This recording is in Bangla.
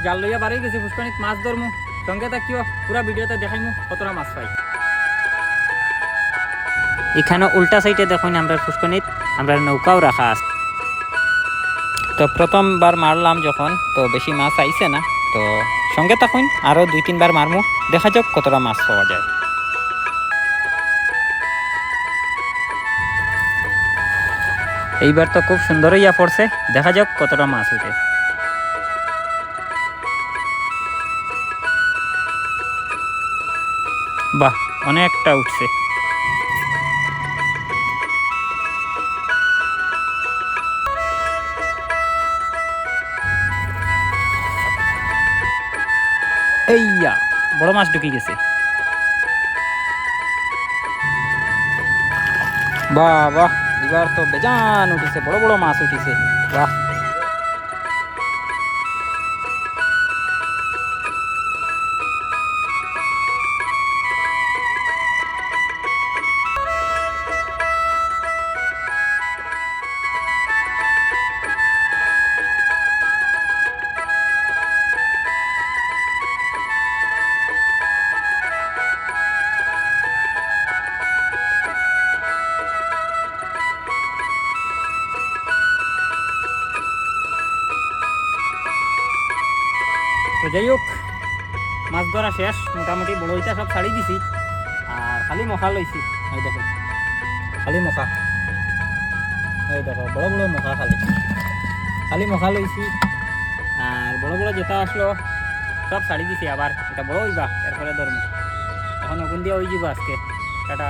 জাল লইয়া বাড়ি গেছি পুষ্করণীত মাছ ধরমু, সঙ্গে থাকিও পুরা ভিডিওতে দেখাইমু কতটা মাছ পাই। এখানে উল্টা সাইডে দেখুন আমরা পুষ্করণীত আমরা নৌকাও রাখা আছে। তো প্রথমবার মারলাম যখন, তো বেশি মাছ আইছে না, তো সঙ্গে থাকুন আরও 2-3 বার মারমু, দেখা যাক কতটা মাছ পাওয়া যায়। এইবার তো খুব সুন্দর ইয়া পড়ছে, দেখা যাক কতটা মাছ উঠে। বাহ, অনেকটা উঠছে। এইয়া বড় মাছ ঢুকে গেছে। বাহ বাহ, এবার তো বেজান উঠিছে, বড় বড় মাছ উঠিছে। বাহ, তো যাই হোক, মাছ ধরা শেষ মোটামুটি, বড় ইটা সব ছাড়ি দিছি, আর খালি মখা লইছি। এই দেখো খালি মখা, এই দেখো বড় বড় মখা, খালি মখা লইছি। আর বড় বড় যেটা আসলো সব ছাড়ি দিছি, আবার এটা বড় হইবা, এরপরে ধরবো। এখন ওগুন দিয়ে ওই যাব আজকে। টাটা।